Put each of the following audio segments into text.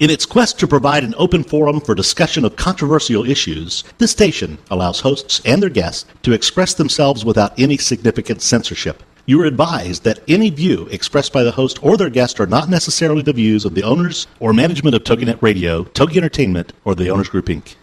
In its quest to provide an open forum for discussion of controversial issues, this station allows hosts and their guests to express themselves without any significant censorship. You are advised that any view expressed by the host or their guest are not necessarily the views of the owners or management of TogiNet Radio, Togi Entertainment, or the Owners Group, Inc.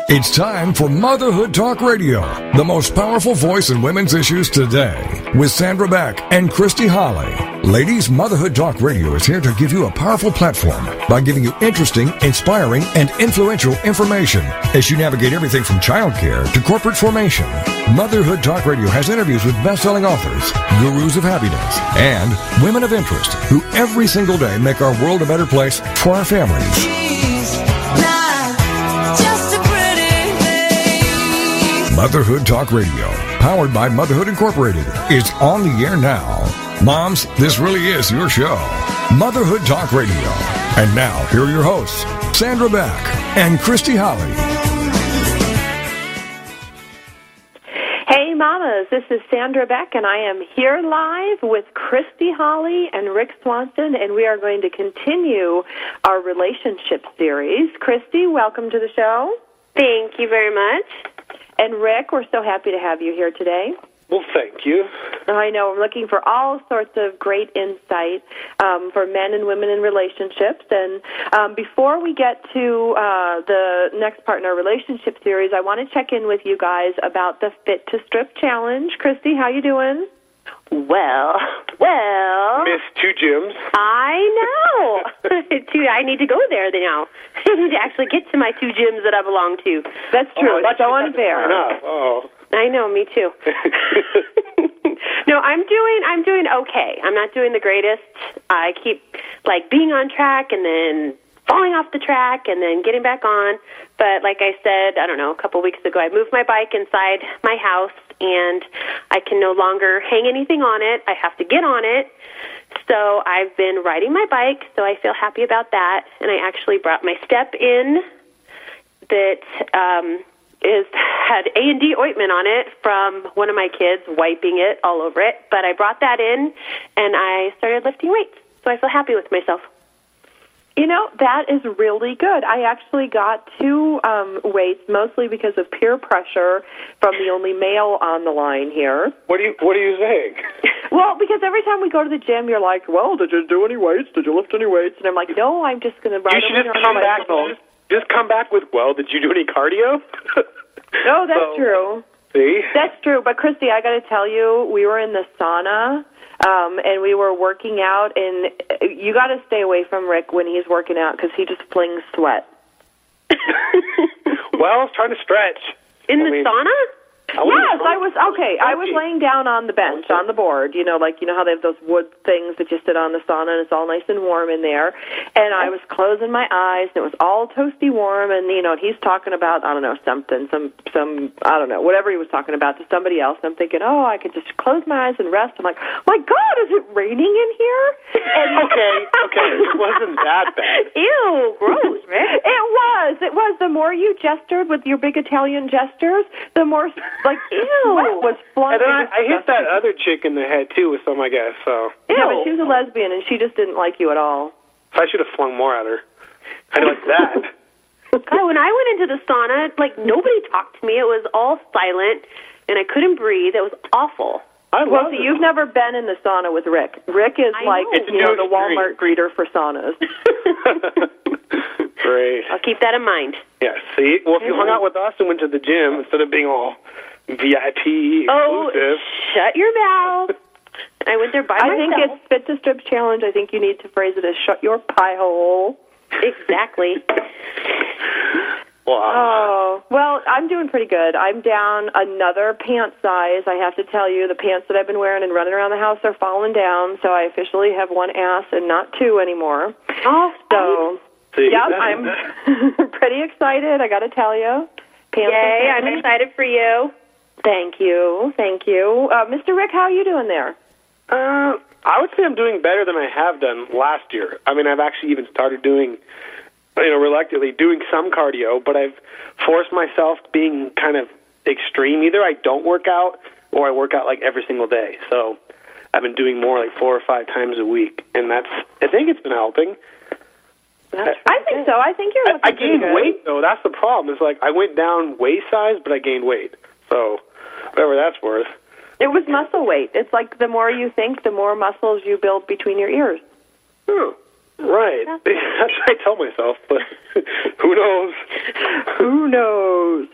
It's time for Motherhood Talk Radio, the most powerful voice in women's issues today, with Sandra Beck and Christy Holly. Ladies, Motherhood Talk Radio is here to give you a powerful platform by giving you interesting, inspiring, and influential information as you navigate everything from childcare to corporate formation. Motherhood Talk Radio has interviews with best-selling authors, gurus of happiness, and women of interest who every single day make our world a better place for our families. Motherhood Talk Radio, powered by Motherhood Incorporated, is on the air now. Moms, this really is your show. Motherhood Talk Radio. And now, here are your hosts, Sandra Beck and Christy Holly. Hey, mamas, this is Sandra Beck, and I am here live with Christy Holly and Rick Swanson, and we are going to continue our relationship series. Christy, welcome to the show. Thank you very much. And Rick, we're so happy to have you here today. Well, thank you. I know, we're looking for all sorts of great insight for men and women in relationships. And before we get to the next part in our relationship series, I want to check in with you guys about the Fit to Strip Challenge. Christy, how you doing? Well. Missed 2 gyms. I know. I need to go there now. I need to actually get to my 2 gyms that I belong to. That's true. It's so unfair. Oh. I know, me too. No, I'm doing okay. I'm not doing the greatest. I keep being on track and then falling off the track and then getting back on. But like I said, I don't know, a couple weeks ago, I moved my bike inside my house, and I can no longer hang anything on it. I have to get on it. So I've been riding my bike, so I feel happy about that. And I actually brought my step in that had A&D ointment on it from one of my kids wiping it all over it. But I brought that in, and I started lifting weights. So I feel happy with myself. You know, that is really good. I actually got 2 weights, mostly because of peer pressure from the only male on the line here. What are you saying? Well, because every time we go to the gym, you're like, well, did you do any weights? Did you lift any weights? And I'm like, no, I'm just going to ride over here on my bicycle. Just come back with, well, did you do any cardio? No, that's true. See? That's true. But, Christy, I got to tell you, we were in the sauna. And we were working out, and you got to stay away from Rick when he's working out because he just flings sweat. Well, I was trying to stretch. In the sauna? Yes, I was I was laying down on the bench, on the board, you know how they have those wood things that you sit on the sauna, and it's all nice and warm in there. And I was closing my eyes, and it was all toasty warm, and he's talking about, I don't know, something, some I don't know, whatever he was talking about to somebody else. And I'm thinking, oh, I could just close my eyes and rest. I'm like, my God, is it raining in here? And okay, it wasn't that bad. Ew, gross, right? It was. The more you gestured with your big Italian gestures, the more, ew, was flying. And then I hit that other chick in the head, too, with some, I guess, so. Yeah, but she was a lesbian, and she just didn't like you at all. So I should have flung more at her. I know like that. God, when I went into the sauna, nobody talked to me. It was all silent, and I couldn't breathe. It was awful. Well, see, you've never been in the sauna with Rick. Rick is the Walmart greeter for saunas. Great. I'll keep that in mind. Yeah, see? Well, if you hung out with us and went to the gym instead of being all VIP exclusive. Oh, shut your mouth. I went there by myself. I think it's Fit to Strip Challenge. I think you need to phrase it as shut your pie hole. Exactly. Wow. Oh, well, I'm doing pretty good. I'm down another pant size. I have to tell you, the pants that I've been wearing and running around the house are falling down, so I officially have 1 ass and not 2 anymore. Oh, so, yeah, I'm pretty excited, I got to tell you. Yay, I'm excited for you. Thank you. Mr. Rick, how are you doing there? I would say I'm doing better than I have done last year. I mean, I've actually even started doing, reluctantly doing some cardio, but I've forced myself being kind of extreme. Either I don't work out or I work out every single day. So I've been doing more, like 4 or 5 times a week, and I think it's been helping. I think so. I think you're looking I gained good. weight, though. That's the problem. It's like I went down waist size, but I gained weight. So whatever that's worth. It was muscle weight. It's like the more you think, the more muscles you build between your ears. Oh, right. That's what I tell myself, but who knows? Who knows?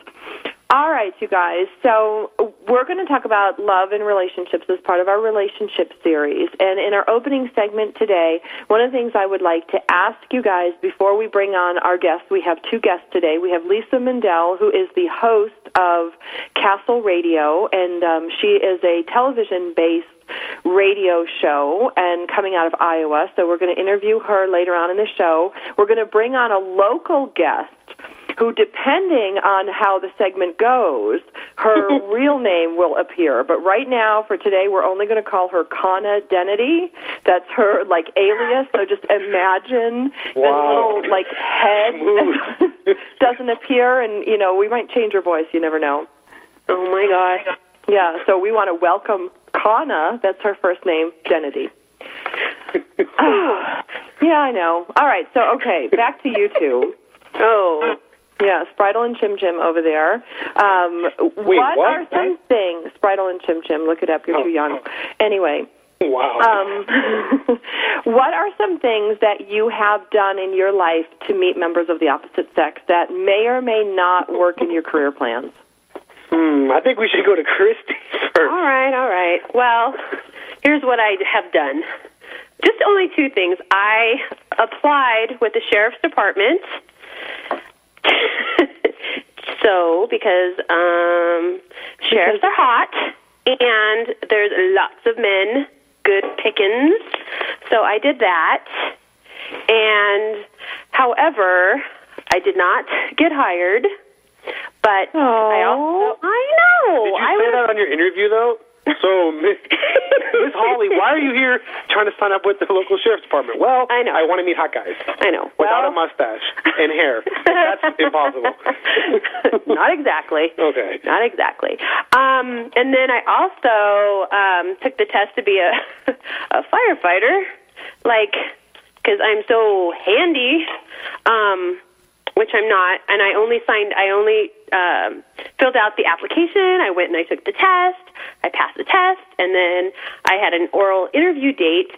All right, you guys. So we're going to talk about love and relationships as part of our relationship series. And in our opening segment today, one of the things I would like to ask you guys before we bring on our guests, we have 2 guests today. We have Lisa Mindell, who is the host of Castle Radio, and she is a television-based radio show and coming out of Iowa. So we're going to interview her later on in the show. We're going to bring on a local guest who, depending on how the segment goes, her real name will appear. But right now, for today, we're only going to call her Kawna Dennedy. That's her, like, alias. So just imagine the little, like, head doesn't appear, and, you know, we might change her voice. You never know. Oh, my gosh. Yeah, so we want to welcome Kawna, that's her first name, Dennedy. Yeah, I know. All right, so, okay, back to you two. Oh. Yeah, Spritle and Chim Chim over there. What are some things? Spritle and Chim Chim, look it up, you're too young. Anyway. Wow. What are some things that you have done in your life to meet members of the opposite sex that may or may not work in your career plans? I think we should go to Christy first. All right. Well, here's what I have done. Just only 2 things. I applied with the Sheriff's Department. So, because sheriffs are hot, and there's lots of men, good pickings. So I did that. And, however, I did not get hired. But I know. Did you say that on your interview, though? So, Miss Holly, why are you here trying to sign up with the local sheriff's department? Well, I know. I want to meet hot guys. I know. Without a mustache and hair. That's impossible. Not exactly. Okay. Not exactly. And then I also took the test to be a firefighter, like, because I'm so handy, which I'm not, and I only filled out the application. I went and I took the test. I passed the test, and then I had an oral interview date,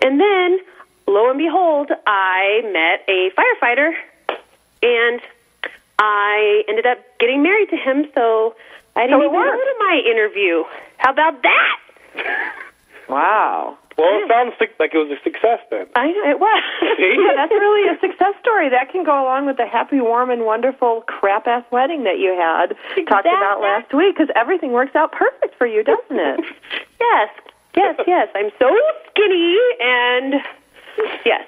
and then, lo and behold, I met a firefighter, and I ended up getting married to him, so I didn't even go to my interview. How about that? Wow. Well, it sounds like it was a success then. I know, it was. Yeah, that's really a success story. That can go along with the happy, warm, and wonderful crap-ass wedding that you had talked about last week, because everything works out perfect for you, doesn't it? Yes. I'm so skinny, and yes.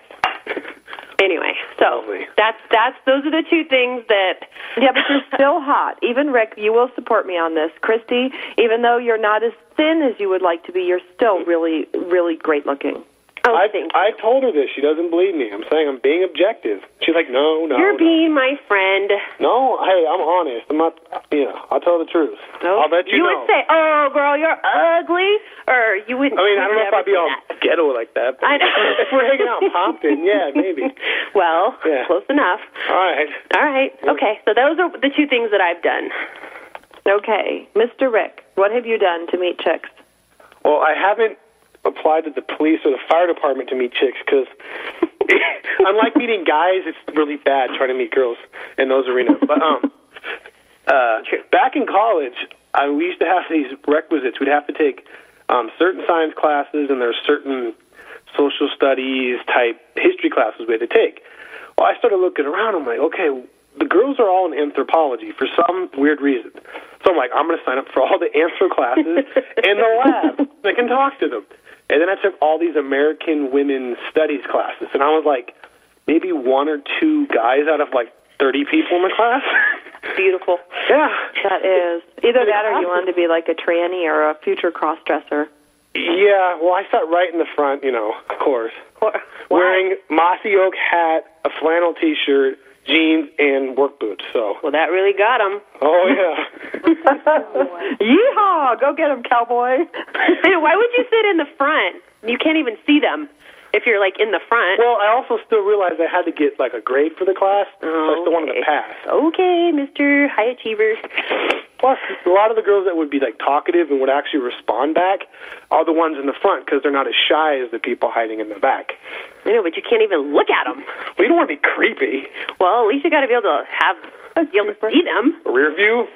Anyway, so those are the 2 things that... Yeah, but you're still hot. Even Rick, you will support me on this. Christy, even though you're not as thin as you would like to be, you're still really, really great looking. Oh, thank you. I told her this. She doesn't believe me. I'm saying I'm being objective. She's like, no. You're being my friend. No, hey, I'm honest. I'm not, I'll tell the truth. No. I'll let you know. You would say, oh, girl, you're ugly, or you wouldn't. I mean, I don't know if I'd be all ghetto like that. But I know. if we're hanging out in Pompton, yeah, maybe. Well, close enough. All right. Okay, so those are the 2 things that I've done. Okay. Mr. Rick, what have you done to meet chicks? Well, I haven't applied to the police or the fire department to meet chicks because unlike meeting guys, it's really bad trying to meet girls in those arenas. But back in college, we used to have these requisites. We'd have to take certain science classes, and there's certain social studies type history classes we had to take. Well, I started looking around. I'm like, okay, the girls are all in anthropology for some weird reason. So I'm like, I'm going to sign up for all the anthro classes in the lab. I can talk to them. And then I took all these American women studies classes, and I was like maybe 1 or 2 guys out of like 30 people in the class. Beautiful. Yeah. That is. Either that or you wanted to be like a tranny or a future cross-dresser. Yeah, well, I sat right in the front, of course. Why? Wearing mossy oak hat, a flannel T-shirt, jeans and work boots. So. Well, that really got him. Oh, yeah. Yeehaw! Go get him, cowboy. Why would you sit in the front? You can't even see them if you're, like, in the front. Well, I also still realized I had to get, like, a grade for the class, so I still wanted to pass. Okay, Mr. High Achiever. Plus, a lot of the girls that would be, like, talkative and would actually respond back are the ones in the front because they're not as shy as the people hiding in the back. I know, but you can't even look at them. Well, you don't want to be creepy. Well, at least you got to be able to see them. Rear view?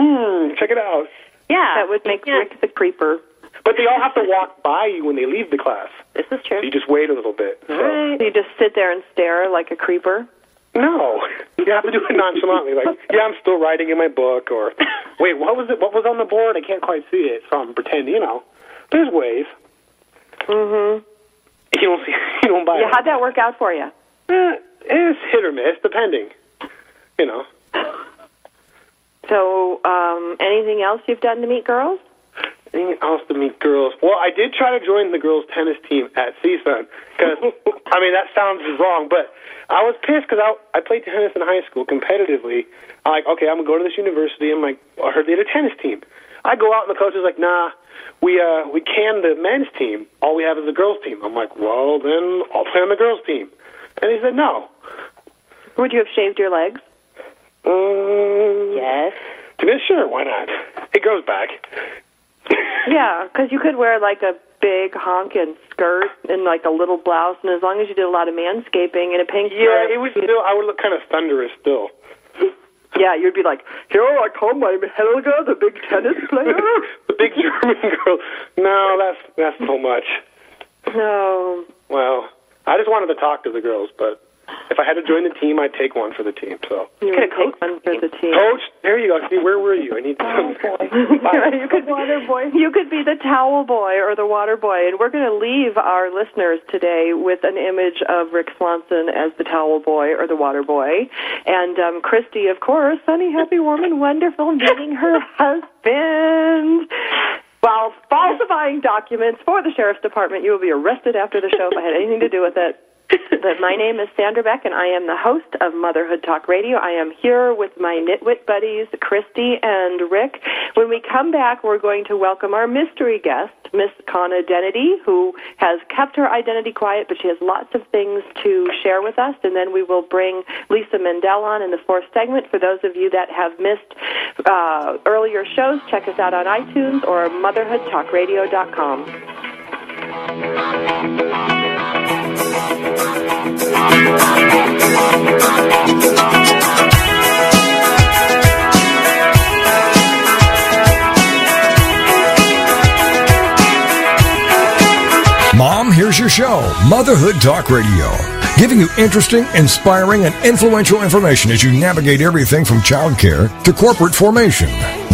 Check it out. Yeah. That would make Rick the creeper. But they all have to walk by you when they leave the class. This is true. So you just wait a little bit. So you just sit there and stare like a creeper? No. You have to do it nonchalantly. Like, yeah, I'm still writing in my book. Or, wait, what was it? What was on the board? I can't quite see it. So I'm pretending, There's ways. Mm-hmm. You don't buy it. Yeah, how'd that work out for you? It's hit or miss, depending. So, anything else you've done to meet girls? Anything else to meet girls? Well, I did try to join the girls' tennis team at CSUN, because, that sounds wrong, but I was pissed because I played tennis in high school competitively. I'm like, okay, I'm going to go to this university. I'm like, I heard they had a tennis team. I go out and the coach is like, nah, we canned the men's team. All we have is the girls' team. I'm like, well, then I'll play on the girls' team. And he said, no. Would you have shaved your legs? Yes. Sure, why not? It grows back. Yeah, because you could wear like a big honkin' skirt and like a little blouse, and as long as you did a lot of manscaping and a pink skirt. Yeah, I would look kind of thunderous still. Yeah, you'd be like, here I come, I'm Helga, the big tennis player. The big German girl. No, that's so much. No. Well, I just wanted to talk to the girls, but if I had to join the team, I'd take one for the team. So you could have coached one for the team. Coach, there you go. See, where were you? I need some. You could water boy. You could be the towel boy or the water boy, and we're going to leave our listeners today with an image of Rick Swanson as the towel boy or the water boy, and Christy, of course, sunny, happy, warm, and wonderful, meeting her husband. While falsifying documents for the Sheriff's Department, you will be arrested after the show if I had anything to do with it. But my name is Sandra Beck, and I am the host of Motherhood Talk Radio. I am here with my nitwit buddies, Christy and Rick. When we come back, we're going to welcome our mystery guest, Miss Kawna Dennedy, who has kept her identity quiet, but she has lots of things to share with us. And then we will bring Lisa Mendel on in the fourth segment. For those of you that have missed earlier shows, check us out on iTunes or motherhoodtalkradio.com. Mom, here's your show, Motherhood Talk Radio, giving you interesting, inspiring, and influential information as you navigate everything from childcare to corporate formation.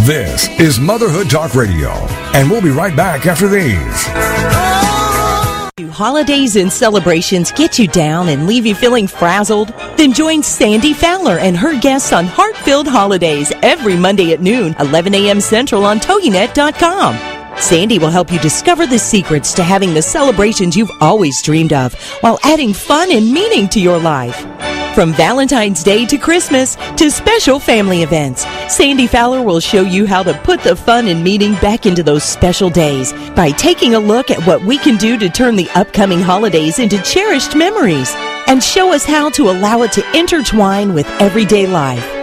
This is Motherhood Talk Radio, and we'll be right back after these. Holidays and celebrations get you down and leave you feeling frazzled? Then join Sandy Fowler and her guests on Heart-Filled Holidays every Monday at noon, 11 a.m. Central on TogiNet.com. Sandy will help you discover the secrets to having the celebrations you've always dreamed of while adding fun and meaning to your life. From Valentine's Day to Christmas to special family events, Sandy Fowler will show you how to put the fun and meaning back into those special days by taking a look at what we can do to turn the upcoming holidays into cherished memories and show us how to allow it to intertwine with everyday life.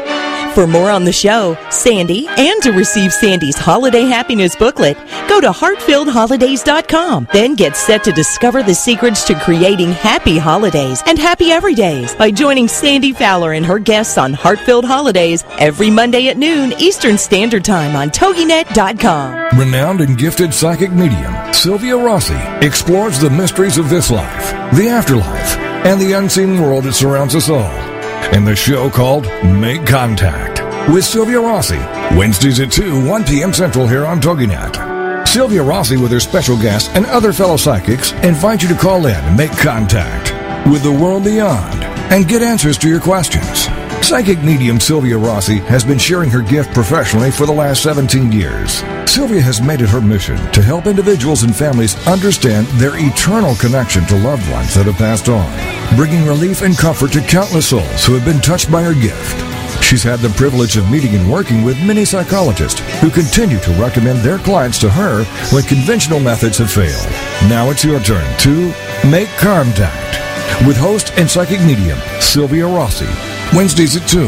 For more on the show, Sandy, and to receive Sandy's Holiday Happiness booklet, go to heartfilledholidays.com. Then get set to discover the secrets to creating happy holidays and happy everydays by joining Sandy Fowler and her guests on Heart-Filled Holidays every Monday at noon Eastern Standard Time on TogiNet.com. Renowned and gifted psychic medium Sylvia Rossi explores the mysteries of this life, the afterlife, and the unseen world that surrounds us all in the show called Make Contact with Sylvia Rossi, Wednesdays at 1 p.m. Central here on TogiNet. Sylvia Rossi, with her special guests and other fellow psychics, invite you to call in and make contact with the world beyond and get answers to your questions. Psychic medium Sylvia Rossi has been sharing her gift professionally for the last 17 years. Sylvia has made it her mission to help individuals and families understand their eternal connection to loved ones that have passed on, bringing relief and comfort to countless souls who have been touched by her gift. She's had the privilege of meeting and working with many psychologists who continue to recommend their clients to her when conventional methods have failed. Now it's your turn to make contact with host and psychic medium Sylvia Rossi. Wednesdays at 2,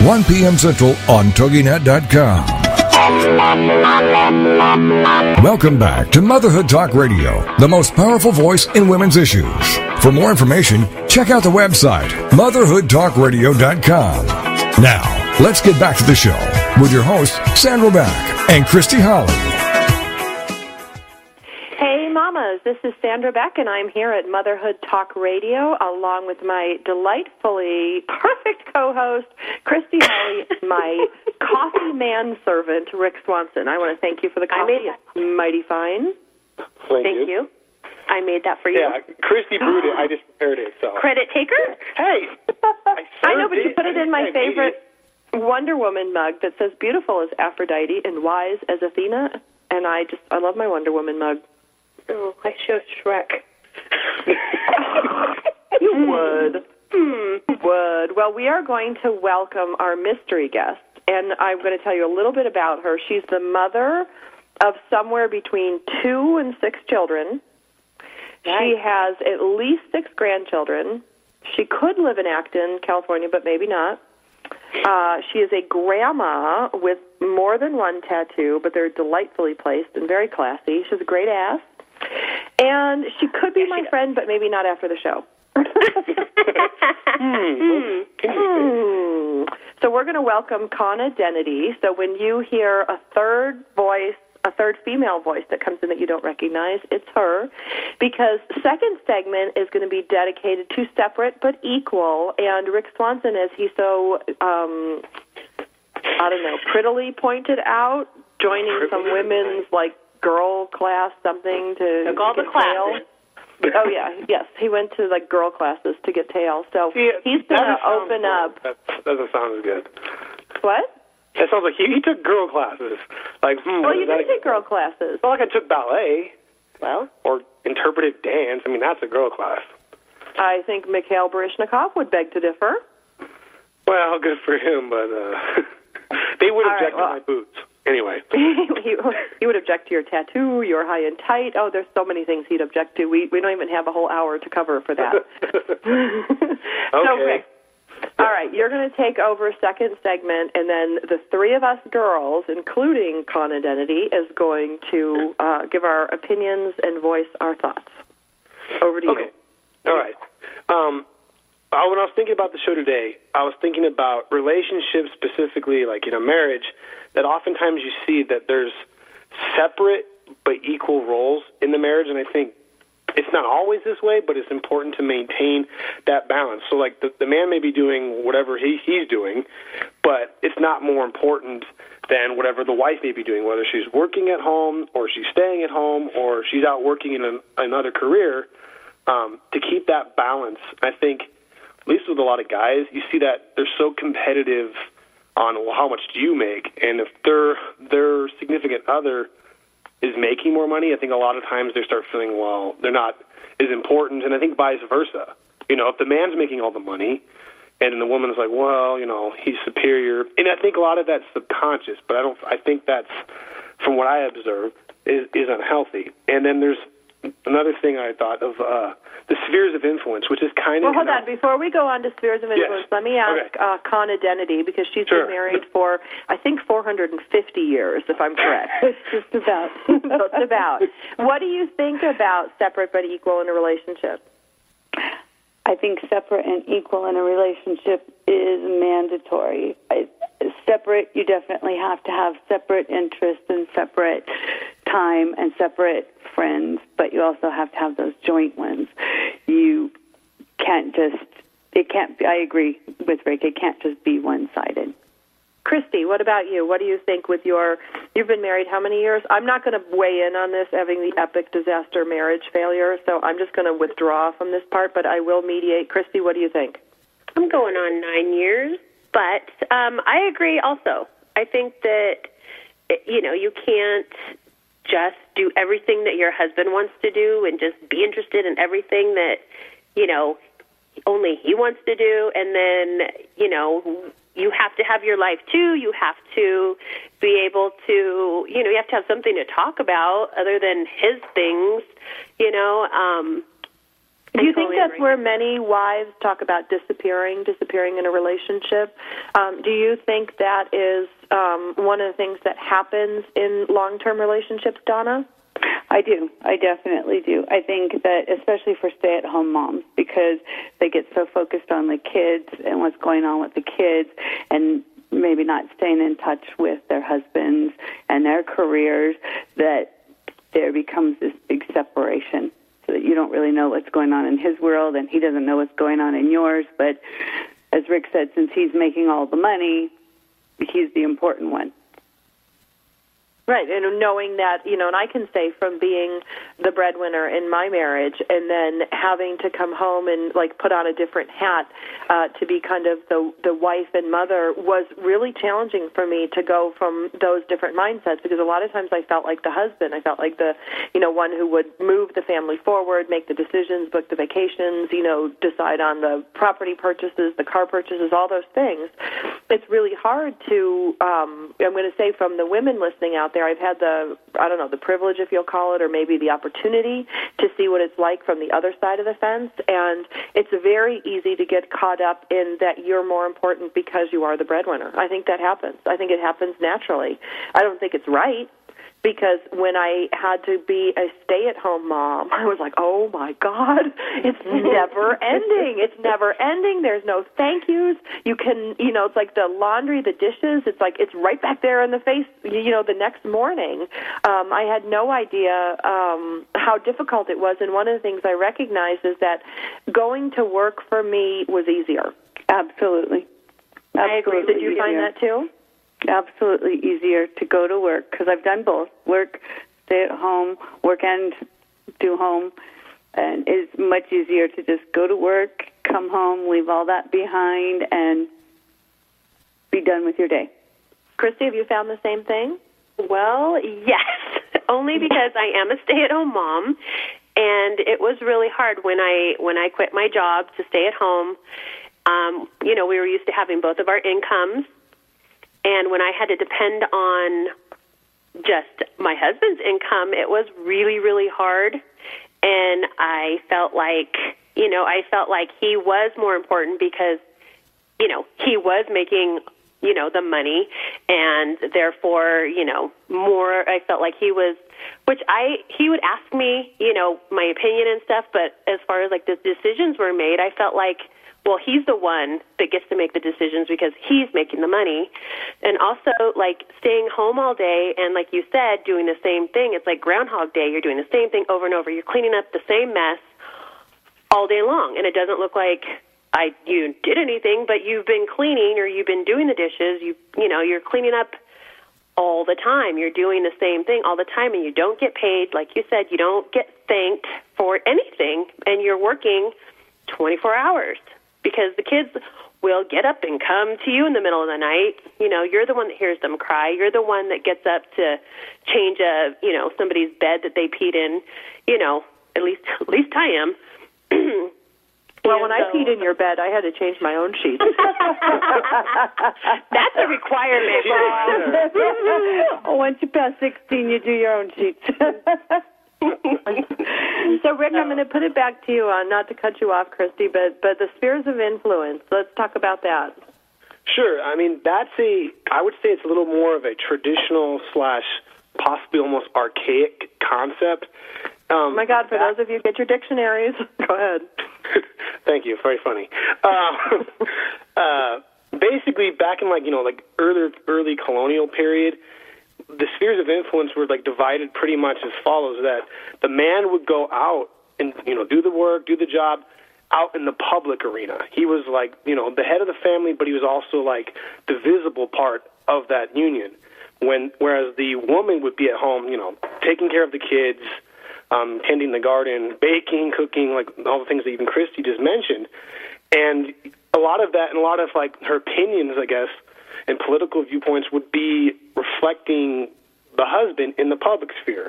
1 p.m. Central on TogiNet.com. Welcome back to Motherhood Talk Radio, the most powerful voice in women's issues. For more information, check out the website, motherhoodtalkradio.com. Now, let's get back to the show with your hosts, Sandra Beck and Christy Holly. Hey, mamas, this is Sandra Beck, and I'm here at Motherhood Talk Radio, along with my delightfully perfect co-host, Christy Holly, my coffee manservant, Rick Swanson. I want to thank you for the coffee. It's mighty fine. Thank you. I made that for you. Yeah, Christy brewed it. I just prepared it. So. Credit taker? Hey! I know, but you put it in my favorite Wonder Woman mug that says, beautiful as Aphrodite and wise as Athena, and I love my Wonder Woman mug. Oh, I show Shrek. You would. Would. Well, we are going to welcome our mystery guest, and I'm going to tell you a little bit about her. She's the mother of somewhere between 2 and 6 children. Nice. She has at least 6 grandchildren. She could live in Acton, California, but maybe not. She is a grandma with more than one tattoo, but they're delightfully placed and very classy. She has a great ass. And she could be my friend, but maybe not after the show. So we're going to welcome Kawna Dennedy. So when you hear a third female voice that comes in that you don't recognize, it's her. Because second segment is going to be dedicated to separate but equal. And Rick Swanson, as he so, prettily pointed out, joining some women's, girl class something to took all the classes. Oh, yeah, yes. He went to, girl classes to get tail. So he's going to open up. That doesn't sound as good. What? That sounds like he took girl classes. Well, you did take girl classes. Well, I took ballet. Well? Or interpretive dance. I mean, that's a girl class. I think Mikhail Baryshnikov would beg to differ. Well, good for him, but they would object to my boots. Anyway. he would object to your tattoo, your high and tight. Oh, there's so many things he'd object to. We don't even have a whole hour to cover for that. Okay. So, Rick, all right, you're going to take over second segment, and then the 3 of us girls, including Kawna Dennedy, is going to give our opinions and voice our thoughts. Over to you. All right. When I was thinking about the show today, I was thinking about relationships, specifically marriage, that oftentimes you see that there's separate but equal roles in the marriage, and I think it's not always this way, but it's important to maintain that balance. So, the man may be doing whatever he's doing, but it's not more important than whatever the wife may be doing, whether she's working at home or she's staying at home or she's out working in another career, to keep that balance. I think, at least with a lot of guys, you see that they're so competitive on how much do you make, and if their significant other is making more money, I think a lot of times they start feeling, well, they're not as important, and I think vice versa. If the man's making all the money, and the woman's like, well, he's superior, and I think a lot of that's subconscious, but I think that's, from what I observe, is unhealthy. And then there's another thing I thought of, the spheres of influence, which is kind of... Well, hold on. Before we go on to spheres of influence, let me ask Kawna Dennedy, because she's been married for, I think, 450 years, if I'm correct. Just about. Just about. What do you think about separate but equal in a relationship? I think separate and equal in a relationship is mandatory. Separate, you definitely have to have separate interests and separate time and separate friends, but you also have to have those joint ones. You can't I agree with Rick, it can't just be one-sided. Christy, what about you? What do you think you've been married how many years? I'm not going to weigh in on this, having the epic disaster marriage failure, so I'm just going to withdraw from this part, but I will mediate. Christy, what do you think? I'm going on 9 years, But I agree also. I think that, you can't just do everything that your husband wants to do and just be interested in everything that, only he wants to do. And then, you have to have your life too. You have to be able to, you have to have something to talk about other than his things, Do you think that's where many wives talk about disappearing in a relationship? Do you think that is one of the things that happens in long-term relationships, Donna? I do. I definitely do. I think that especially for stay-at-home moms, because they get so focused on the kids and what's going on with the kids and maybe not staying in touch with their husbands and their careers, that there becomes this big separation. So that you don't really know what's going on in his world, and he doesn't know what's going on in yours. But as Rick said, since he's making all the money, he's the important one. Right, and knowing that, and I can say from being the breadwinner in my marriage and then having to come home and, put on a different hat to be kind of the wife and mother was really challenging for me to go from those different mindsets, because a lot of times I felt like the husband. I felt like the, one who would move the family forward, make the decisions, book the vacations, decide on the property purchases, the car purchases, all those things. It's really hard to, I'm going to say from the women listening out there, I've had the privilege, if you'll call it, or maybe the opportunity to see what it's like from the other side of the fence. And it's very easy to get caught up in that you're more important because you are the breadwinner. I think that happens. I think it happens naturally. I don't think it's right. Because when I had to be a stay-at-home mom, I was like, oh, my God, it's never ending. It's never ending. There's no thank yous. You can, it's like the laundry, the dishes. It's like it's right back there in the face, the next morning. I had no idea how difficult it was. And one of the things I recognized is that going to work for me was easier. Absolutely. I agree. Did you find that too? Absolutely easier to go to work, because I've done both, work, stay at home, work and do home, and it's much easier to just go to work, come home, leave all that behind, and be done with your day. Christy, have you found the same thing? Well, yes, only because I am a stay-at-home mom, and it was really hard when I quit my job to stay at home. We were used to having both of our incomes. And when I had to depend on just my husband's income, it was really, really hard. And I felt like he was more important because, he was making, the money. And therefore, more, I felt like he was, he would ask me, my opinion and stuff. But as far as the decisions were made, I felt like, well, he's the one that gets to make the decisions because he's making the money. And also, staying home all day and, like you said, doing the same thing. It's like Groundhog Day. You're doing the same thing over and over. You're cleaning up the same mess all day long. And it doesn't look like you did anything, but you've been cleaning or you've been doing the dishes. You're cleaning up all the time. You're doing the same thing all the time, and you don't get paid. Like you said, you don't get thanked for anything, and you're working 24 hours. Because the kids will get up and come to you in the middle of the night. You're the one that hears them cry. You're the one that gets up to change somebody's bed that they peed in. At least I am. Well, when I peed in your bed, I had to change my own sheets. That's a requirement. Once you pass 16, you do your own sheets. So, Rick, I'm going to put it back to you, not to cut you off, Christy, but the spheres of influence. Let's talk about that. Sure. I mean, I would say it's a little more of a traditional / possibly almost archaic concept. Oh, my God, for those of you, get your dictionaries. Go ahead. Thank you. Very funny. Basically, back in early colonial period, the spheres of influence were divided pretty much as follows: that the man would go out and do the work, do the job out in the public arena. He was the head of the family, but he was also the visible part of that union. Whereas the woman would be at home, taking care of the kids, tending the garden, baking, cooking, all the things that even Christy just mentioned. And a lot of that and a lot of, like, her opinions, I guess, and political viewpoints would be reflecting the husband in the public sphere.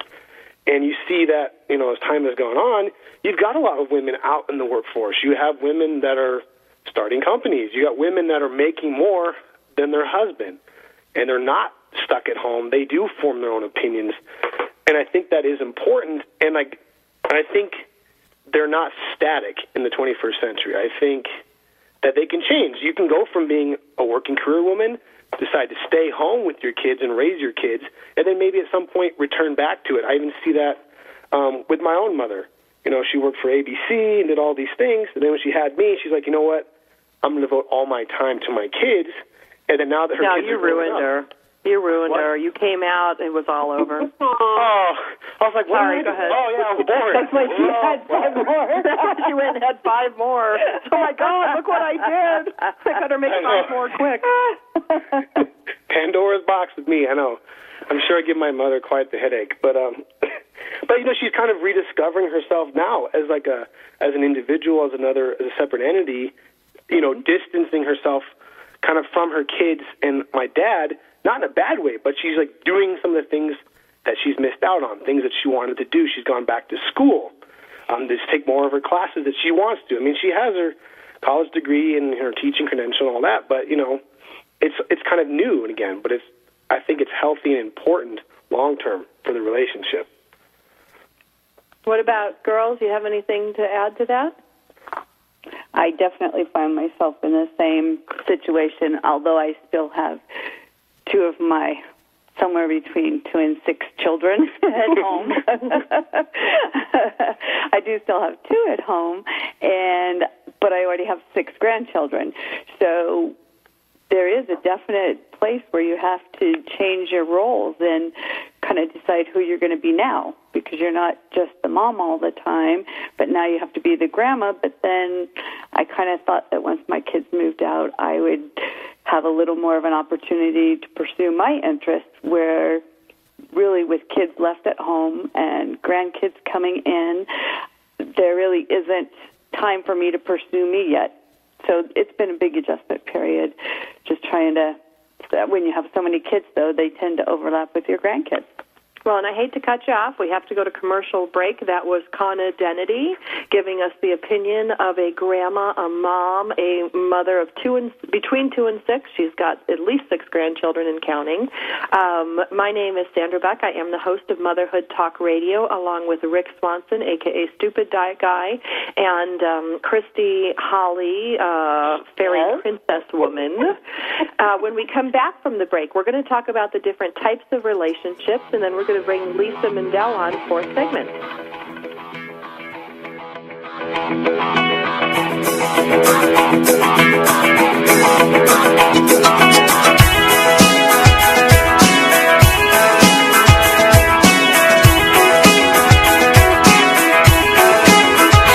And you see that, you know, as time has gone on, you've got a lot of women out in the workforce. You have women that are starting companies. You got women that are making more than their husband, and they're not stuck at home. They do form their own opinions. And I think that is important, and I think they're not static in the 21st century. I think that they can change. You can go from being a working career woman, decide to stay home with your kids and raise your kids, and then maybe at some point return back to it. I even see that with my own mother. You know, she worked for ABC and did all these things, and then when she had me, she's like, you know what, I'm going to devote all my time to my kids, and then now that her kids are growing up. You ruined her. You ruined her. You came out, it was all over. Oh, I was like, sorry, go ahead. Oh, yeah, I was bored. That's why she had 5 more. She went and had 5 more. Oh, my God, look what I did. I better make 5 more quick. Pandora's box with me, I know. I'm sure I give my mother quite the headache. But you know, she's kind of rediscovering herself now as an individual, as a separate entity, you know, distancing herself kind of from her kids and my dad, not in a bad way, but she's like doing some of the things that she's missed out on, things that she wanted to do. She's gone back to school to take more of her classes that she wants to. I mean, she has her college degree and her teaching credential and all that, but, you know, it's kind of new and again, but I think it's healthy and important long-term for the relationship. What about girls? Do you have anything to add to that? I definitely find myself in the same situation, although I still have 2 of my somewhere between 2 and 6 children at home. I do still have 2 at home, but I already have 6 grandchildren. So there is a definite place where you have to change your roles and kind of decide who you're going to be now, because you're not just the mom all the time, but now you have to be the grandma. But then I kind of thought that once my kids moved out, I would have a little more of an opportunity to pursue my interests, where really with kids left at home and grandkids coming in, there really isn't time for me to pursue me yet. So it's been a big adjustment period, just trying to, when you have so many kids, though, they tend to overlap with your grandkids. Well, and I hate to cut you off. We have to go to commercial break. That was Kawna Dennedy giving us the opinion of a grandma, a mom, a mother of between 2 and 6. She's got at least 6 grandchildren and counting. My name is Sandra Beck. I am the host of Motherhood Talk Radio, along with Rick Swanson, a.k.a. Stupid Diet Guy, and Christy Holly, Fairy Princess Woman. When we come back from the break, we're going to talk about the different types of relationships, and then we're going to bring Lisa Mindell on 4th segment.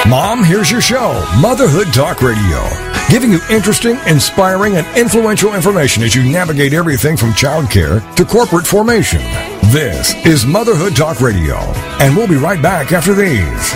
Mom, here's your show, Motherhood Talk Radio, giving you interesting, inspiring, and influential information as you navigate everything from childcare to corporate formation. This is Motherhood Talk Radio, and we'll be right back after these.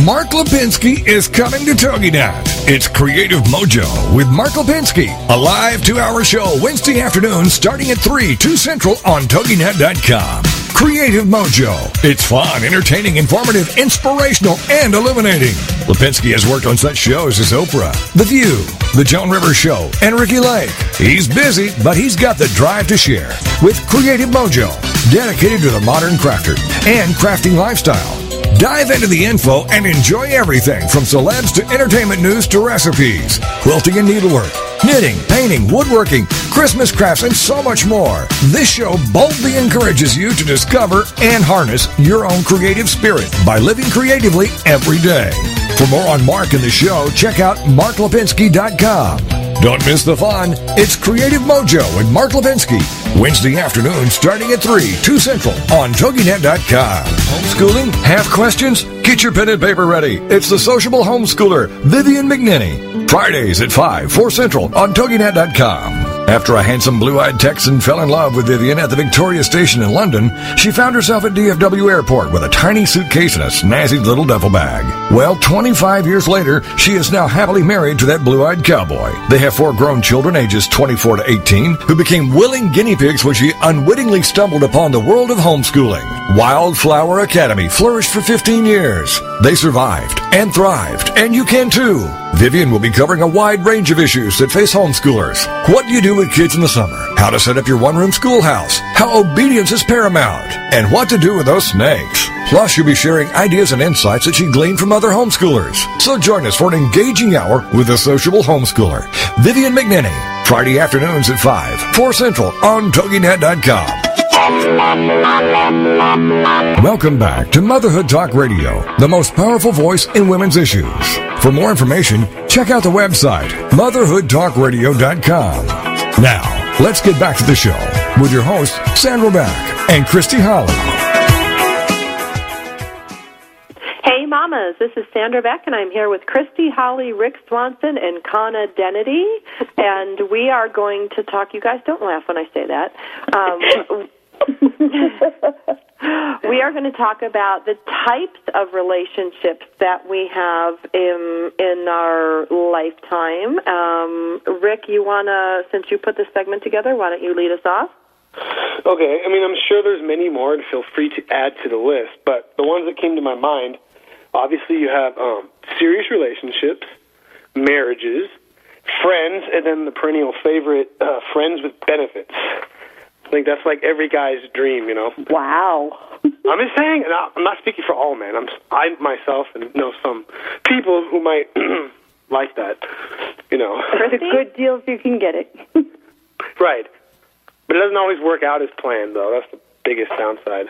Mark Lipinski is coming to TogiNet. It's Creative Mojo with Mark Lipinski, a live 2-hour show Wednesday afternoon starting at 2 Central on TogiNet.com. Creative Mojo. It's fun, entertaining, informative, inspirational, and illuminating. Lipinski has worked on such shows as Oprah, The View, The Joan Rivers Show, and Ricky Lake. He's busy, but he's got the drive to share with Creative Mojo, dedicated to the modern crafter and crafting lifestyle. Dive into the info and enjoy everything from celebs to entertainment news to recipes, quilting and needlework, knitting, painting, woodworking, Christmas crafts, and so much more. This show boldly encourages you to discover and harness your own creative spirit by living creatively every day. For more on Mark and the show, check out marklipinski.com. Don't miss the fun. It's Creative Mojo with Mark Lipinski, Wednesday afternoon starting at 2 Central on TogiNet.com. Homeschooling? Have questions? Get your pen and paper ready. It's the sociable homeschooler, Vivian McNinney. Fridays at 4 Central on TogiNet.com. After a handsome blue-eyed Texan fell in love with Vivian at the Victoria Station in London, she found herself at DFW Airport with a tiny suitcase and a snazzy little duffel bag. Well, 25 years later, she is now happily married to that blue-eyed cowboy. They have 4 grown children ages 24 to 18 who became willing guinea pigs when she unwittingly stumbled upon the world of homeschooling. Wildflower Academy flourished for 15 years. They survived and thrived, and you can too. Vivian will be covering a wide range of issues that face homeschoolers. What do you do with kids in the summer? How to set up your one-room schoolhouse? How obedience is paramount? And what to do with those snakes? Plus, you'll be sharing ideas and insights that she gleaned from other homeschoolers. So join us for an engaging hour with the sociable homeschooler, Vivian McNinney, Friday afternoons at 5, 4 Central on TogiNet.com. Welcome back to Motherhood Talk Radio, the most powerful voice in women's issues. For more information, check out the website, motherhoodtalkradio.com. Now, let's get back to the show with your hosts, Sandra Beck and Christy Holly. Hey, mamas, this is Sandra Beck, and I'm here with Christy, Holly, Rick Swanson, and Kawna Dennedy, and we are going to talk. You guys don't laugh when I say that. We are going to talk about the types of relationships that we have in our lifetime. Rick, you want to, since you put this segment together, why don't you lead us off? Okay, I mean, I'm sure there's many more, and feel free to add to the list, but the ones that came to my mind, obviously you have serious relationships, marriages, friends, and then the perennial favorite, friends with benefits. I think that's like every guy's dream, you know. Wow. I'm just saying, and I'm not speaking for all men. I myself and know some people who might like that, you know. It's a good deal if you can get it. Right. But it doesn't always work out as planned, though. That's the biggest downside.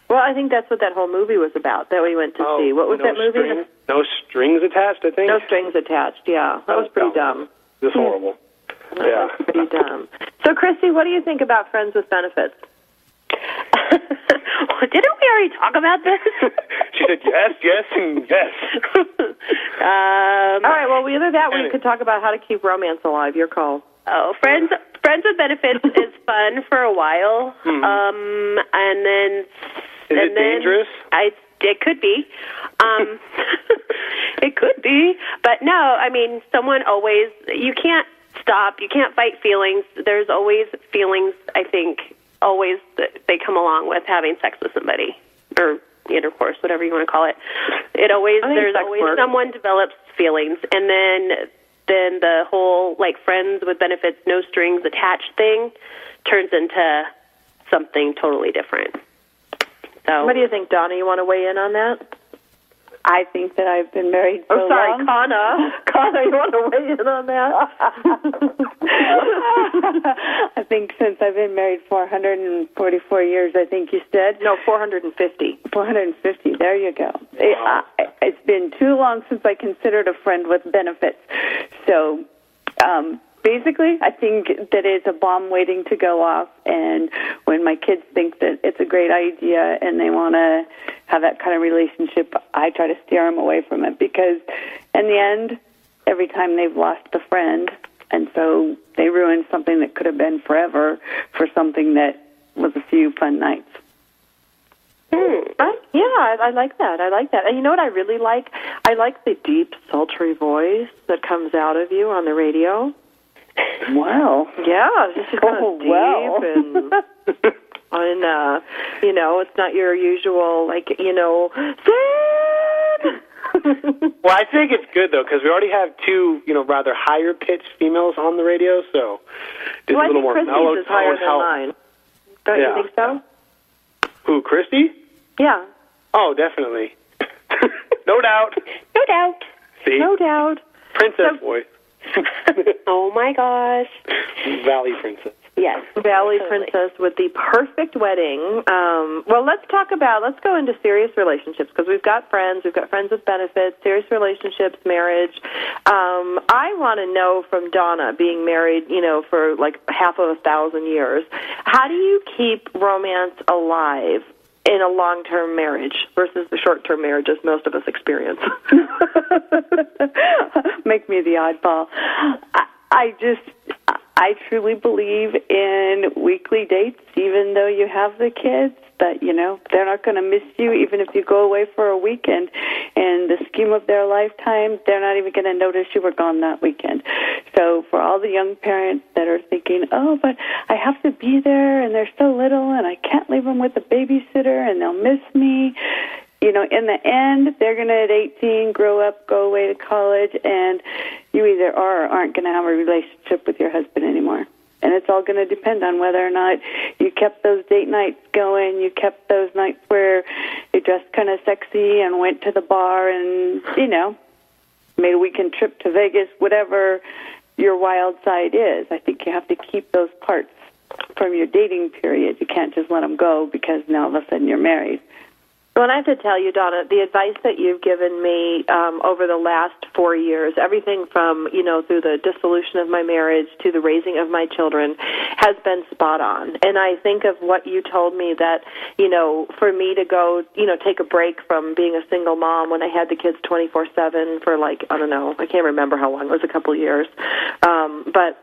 Well, I think that's what that whole movie was about that we went to see. What was that movie? No Strings Attached, I think. No Strings Attached, yeah. That was pretty dumb. It was horrible. That was pretty dumb. So, Christy, what do you think about friends with benefits? Didn't we already talk about this? She said yes, yes, and yes. All right, well, either that or we could talk about how to keep romance alive. Your call. Oh, friends with benefits is fun for a while, and then... Is it dangerous? It could be. It could be. But no, I mean, someone always... You can't stop. You can't fight feelings. There's always feelings, I think, always that they come along with having sex with somebody or intercourse, whatever you want to call it. There's always someone develops feelings, and then the whole like friends with benefits, no strings attached thing turns into something totally different. So, what do you think, Donna? You want to weigh in on that? I think that I've been married so long. Kawna. Kawna, you want to weigh in on that? I think since I've been married 444 years, I think you said. No, 450. 450, there you go. It's been too long since I considered a friend with benefits. So, basically, I think that it's a bomb waiting to go off, and when my kids think that it's a great idea and they want to have that kind of relationship, I try to steer them away from it because, in the end, every time they've lost a friend, and so they ruin something that could have been forever for something that was a few fun nights. I like that. I like that. And you know what I really like? I like the deep, sultry voice that comes out of you on the radio. Wow. Yeah, it's just kind of deep and you know, it's not your usual, like, you know, Sid! Well, I think it's good, though, because we already have two, you know, rather higher-pitched females on the radio, so it's a little more mellow. Christy's is higher than mine. Don't you think so? Who, Christy? Yeah. Oh, definitely. No doubt. No doubt. See? No doubt. Princess voice. Oh, my gosh. Valley Princess. Yes. Valley Princess with the perfect wedding. Well, let's go into serious relationships because we've got friends with benefits, serious relationships, marriage. I want to know from Donna, being married, you know, for like half of 1,000 years, how do you keep romance alive in a long-term marriage versus the short-term marriages most of us experience? Make me the oddball. I just, I truly believe in weekly dates, even though you have the kids. But, they're not going to miss you even if you go away for a weekend. In the scheme of their lifetime, they're not even going to notice you were gone that weekend. So for all the young parents that are thinking, oh, but I have to be there, and they're so little, and I can't leave them with a babysitter, and they'll miss me. In the end, they're going to, at 18, grow up, go away to college, and you either are or aren't going to have a relationship with your husband anymore. And it's all going to depend on whether or not you kept those date nights going, you kept those nights where you dressed kind of sexy and went to the bar and, made a weekend trip to Vegas, whatever your wild side is. I think you have to keep those parts from your dating period. You can't just let them go because now all of a sudden you're married. Well, and I have to tell you, Donna, the advice that you've given me over the last 4 years, everything from, through the dissolution of my marriage to the raising of my children, has been spot on. And I think of what you told me that, for me to go, take a break from being a single mom when I had the kids 24/7 for I can't remember how long, it was a couple of years. But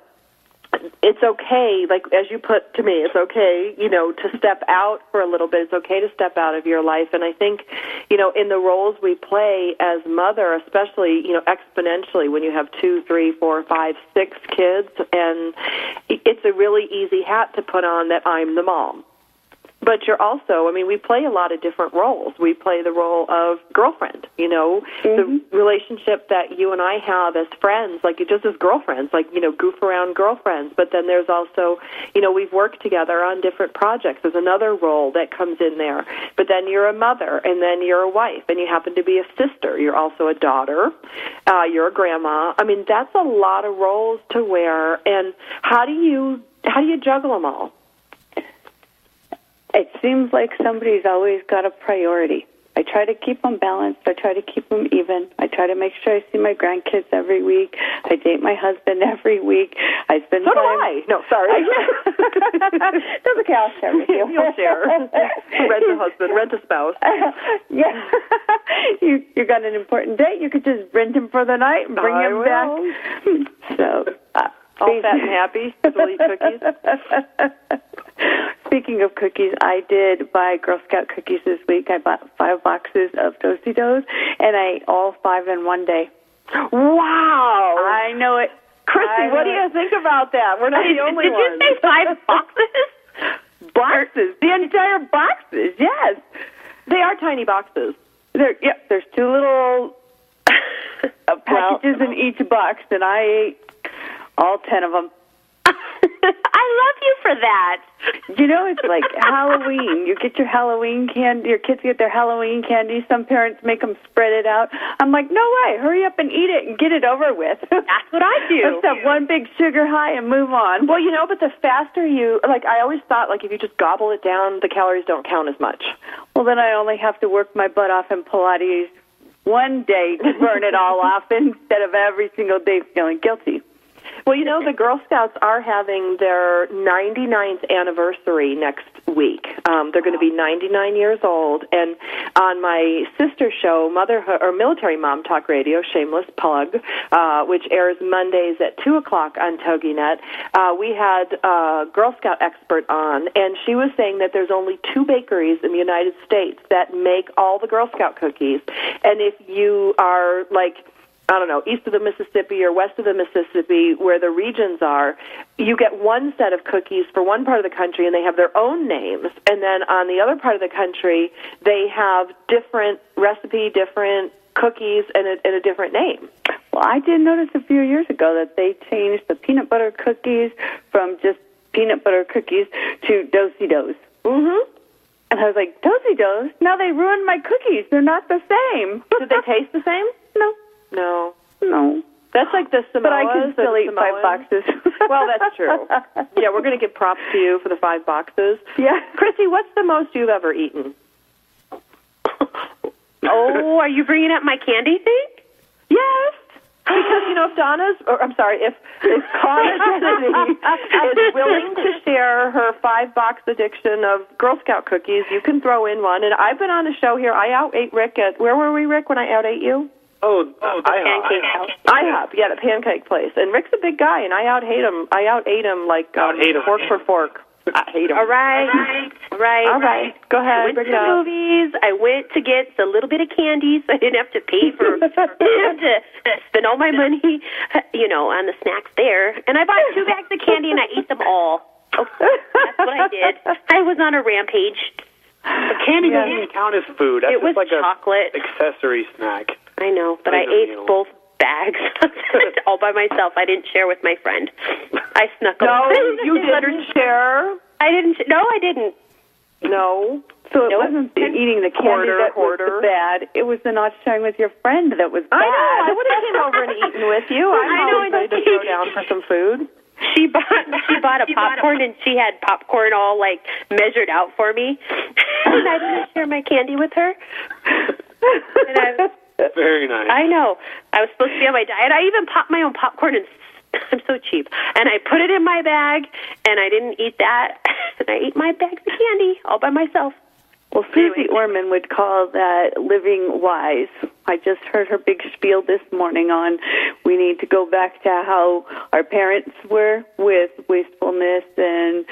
it's okay, as you put to me, it's okay, to step out for a little bit. It's okay to step out of your life. And I think, in the roles we play as mother, especially, exponentially when you have 2, 3, 4, 5, 6 kids, and it's a really easy hat to put on that I'm the mom. But you're also, we play a lot of different roles. We play the role of girlfriend, the relationship that you and I have as friends, just as girlfriends, goof around girlfriends. But then there's also, we've worked together on different projects. There's another role that comes in there. But then you're a mother, and then you're a wife, and you happen to be a sister. You're also a daughter. You're a grandma. That's a lot of roles to wear. And how do you juggle them all? It seems like somebody's always got a priority. I try to keep them balanced. I try to keep them even. I try to make sure I see my grandkids every week. I date my husband every week. I spend so time... do I. No, sorry. That's okay. I'll share with you. You'll share. Rent a husband. Rent a spouse. Yeah. You got an important date. You could just rent him for the night and bring him back. So... all fat and happy. We'll eat cookies. Speaking of cookies, I did buy Girl Scout cookies this week. I bought 5 boxes of Toasty Doughs, and I ate all 5 in one day. Wow! I know it. Christy, what do you think about that? We're not the only ones. Did you say 5 boxes? Boxes. The entire boxes, yes. They are tiny boxes. There's 2 little packages in each box, and I ate all 10 of them. I love you for that. It's like Halloween. You get your Halloween candy. Your kids get their Halloween candy. Some parents make them spread it out. I'm like, no way. Hurry up and eat it and get it over with. That's what I do. Let's have one big sugar high and move on. Well, but the faster you, I always thought, if you just gobble it down, the calories don't count as much. Well, then I only have to work my butt off in Pilates one day to burn it all off instead of every single day feeling guilty. Well, the Girl Scouts are having their 99th anniversary next week. They're going to be 99 years old. And on my sister show, Motherhood or Military Mom Talk Radio, shameless plug, which airs Mondays at 2 o'clock on TogiNet, we had a Girl Scout expert on, and she was saying that there's only 2 bakeries in the United States that make all the Girl Scout cookies. And if you are east of the Mississippi or west of the Mississippi, where the regions are, you get one set of cookies for one part of the country, and they have their own names. And then on the other part of the country, they have different recipe, different cookies, and a different name. Well, I did notice a few years ago that they changed the peanut butter cookies from just peanut butter cookies to Toasty Doughs. Mm-hmm. And I was like, Toasty Doughs? Now they ruined my cookies. They're not the same. Did they taste the same? No. That's like the Samoas. But I can still eat 5 boxes. Well, that's true. Yeah, we're going to give props to you for the 5 boxes. Yeah. Christy, what's the most you've ever eaten? Oh, are you bringing up my candy thing? Yes. Because, if Kawna Dennedy is willing to share her 5-box addiction of Girl Scout cookies, you can throw in one. And I've been on a show here. I out-ate Rick where were we, Rick, when I out-ate you? Oh, pancake house. IHOP, yeah, the pancake place. And Rick's a big guy, and I out ate him like fork for fork. I hate him. All right. Go ahead. I went bring to it the up. movies. I went to get a little bit of candy, so I didn't have to pay for. Didn't have to spend all my money, on the snacks there. And I bought 2 bags of candy, and I ate them all. Oh, that's what I did. I was on a rampage. But candy doesn't even count as food. That's It was just like chocolate. An accessory snack. I know, but I ate both bags all by myself. I didn't share with my friend. I snuck them. No, you didn't share. I didn't. No, I didn't. No. So it wasn't the eating the candy that was the bad. It was the not sharing with your friend that was bad. I know. I would have came over and eaten with you. I'm always ready to throw down for some food. She bought a popcorn, and she had popcorn all measured out for me, and I didn't share my candy with her. Very nice. I know. I was supposed to be on my diet. I even popped my own popcorn, and I'm so cheap. And I put it in my bag, and I didn't eat that. And I ate my bags of candy all by myself. Well, Susie Orman would call that living wise. I just heard her big spiel this morning on we need to go back to how our parents were with wastefulness and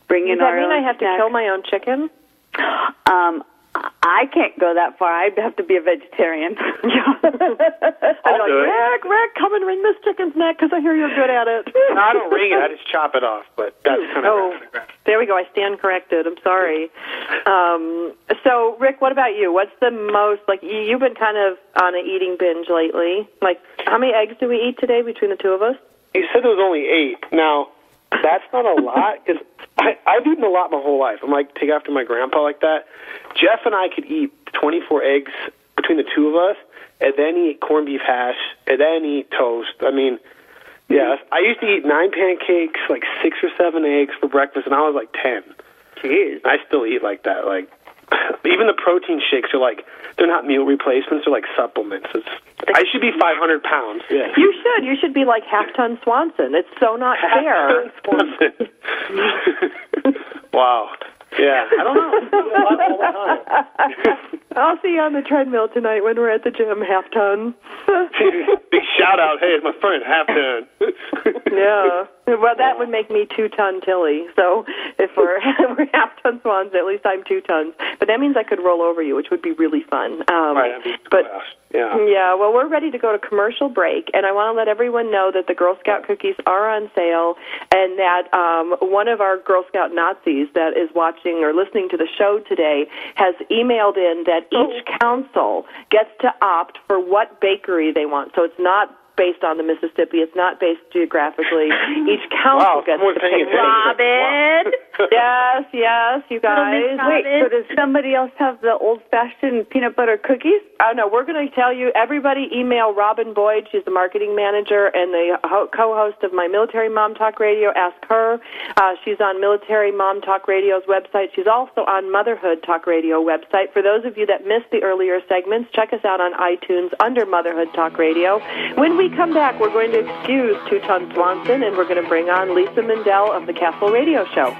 bringing our own Does that mean I have to kill my own chicken? I can't go that far. I'd have to be a vegetarian. Rick, come and wring this chicken's neck because I hear you're good at it. No, I don't wring it. I just chop it off. But that's kind of there we go. I stand corrected. I'm sorry. So, Rick, what about you? What's the most, you've been kind of on an eating binge lately. How many eggs do we eat today between the two of us? You said there was only 8. Now, that's not a lot because I've eaten a lot my whole life. I'm take after my grandpa like that. Jeff and I could eat 24 eggs between the two of us, and then eat corned beef hash, and then eat toast. I mean, yeah, I used to eat 9 pancakes, 6 or 7 eggs for breakfast, and I was 10. Jeez. I still eat like that. Even the protein shakes are they're not meal replacements, they're supplements. I should be 500 pounds. Yeah. You should. You should be like Half-Ton Swanson. It's so not fair. Swanson. Wow. Yeah, I don't know. I'll see you on the treadmill tonight when we're at the gym, Half-Ton. Big shout out. Hey, it's my friend, Half-Ton. Yeah. Well, that would make me 2-ton Tilly. So if we're Half-Ton Swans, at least I'm 2 tons. But that means I could roll over you, which would be really fun. Right, that'd be class. Yeah, well, we're ready to go to commercial break, and I want to let everyone know that the Girl Scout cookies are on sale, and that one of our Girl Scout Nazis that is watching or listening to the show today has emailed in that each council gets to opt for what bakery they want. So it's not based on the Mississippi. It's not based geographically. Each council gets to pick. Robin! Yes, you guys. Wait, so does somebody else have the old-fashioned peanut butter cookies? Oh, no, we're going to tell you, everybody email Robin Boyd. She's the marketing manager and the co-host of my Military Mom Talk Radio. Ask her. She's on Military Mom Talk Radio's website. She's also on Motherhood Talk Radio website. For those of you that missed the earlier segments, check us out on iTunes under Motherhood Talk Radio. When we come back, we're going to excuse 2-Ton Swanson, and we're going to bring on Lisa Mindell of the Castle Radio Show.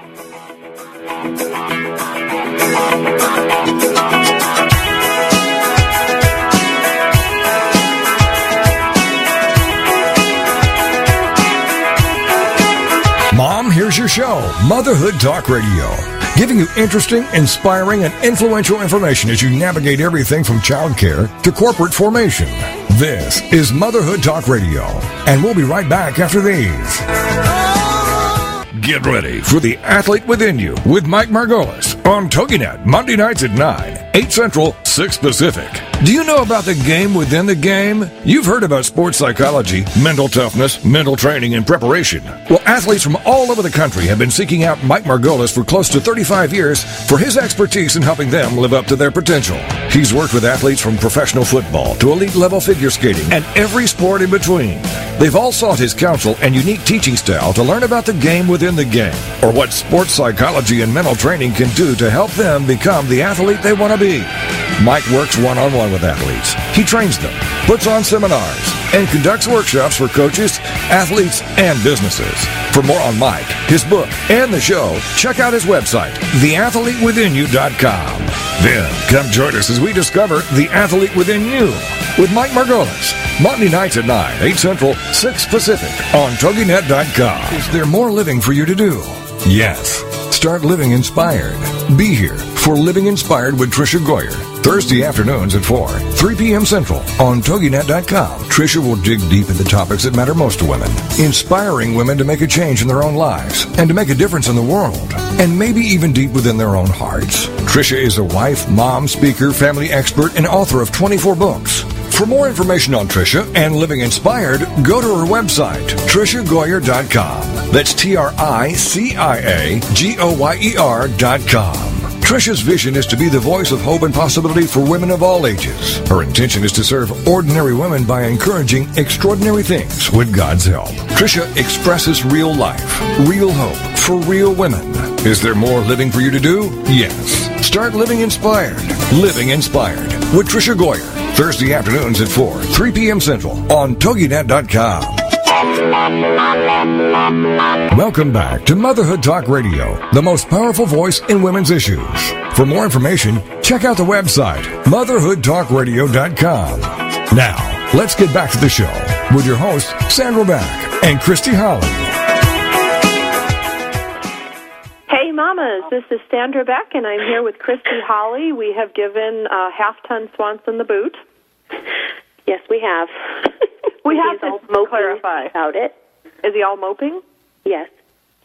Mom, here's your show, Motherhood Talk Radio, giving you interesting, inspiring, and influential information as you navigate everything from childcare to corporate formation. This is Motherhood Talk Radio, and we'll be right back after these. Get ready for The Athlete Within You with Mike Margolis on TogiNet, Monday nights at 9, 8 Central, 6 Pacific. Do you know about the game within the game? You've heard about sports psychology, mental toughness, mental training, and preparation. Well, athletes from all over the country have been seeking out Mike Margolis for close to 35 years for his expertise in helping them live up to their potential. He's worked with athletes from professional football to elite-level figure skating and every sport in between. They've all sought his counsel and unique teaching style to learn about the game within the game, or what sports psychology and mental training can do to help them become the athlete they want to be. Mike works one-on-one with athletes. He trains them, puts on seminars, and conducts workshops for coaches, athletes, and businesses. For more on Mike, his book, and the show, check out his website, theathletewithinyou.com. Then, come join us as we discover the athlete within you with Mike Margolis. Monday nights at 9, 8 Central, 6 Pacific on TogiNet.com. Is there more living for you to do? Yes. Start living inspired. Be here for Living Inspired with Tricia Goyer. Thursday afternoons at 4, 3 p.m. Central on TogiNet.com. Tricia will dig deep into topics that matter most to women, inspiring women to make a change in their own lives and to make a difference in the world, and maybe even deep within their own hearts. Tricia is a wife, mom, speaker, family expert, and author of 24 books. For more information on Tricia and Living Inspired, go to her website, TriciaGoyer.com. That's TriciaGoyer.com. Tricia's vision is to be the voice of hope and possibility for women of all ages. Her intention is to serve ordinary women by encouraging extraordinary things with God's help. Tricia expresses real life, real hope for real women. Is there more living for you to do? Yes. Start living inspired. Living Inspired with Tricia Goyer. Thursday afternoons at 4, 3 p.m. Central on TogiNet.com. Welcome back to Motherhood Talk Radio, the most powerful voice in women's issues. For more information, check out the website, motherhoodtalkradio.com. Now, let's get back to the show with your hosts, Sandra Beck and Christy Holly. Hey, mamas, this is Sandra Beck, and I'm here with Christy Holly. We have given half-ton Swanson the boot. Yes, we have. We have to moping clarify about it. Is he all moping? Yes.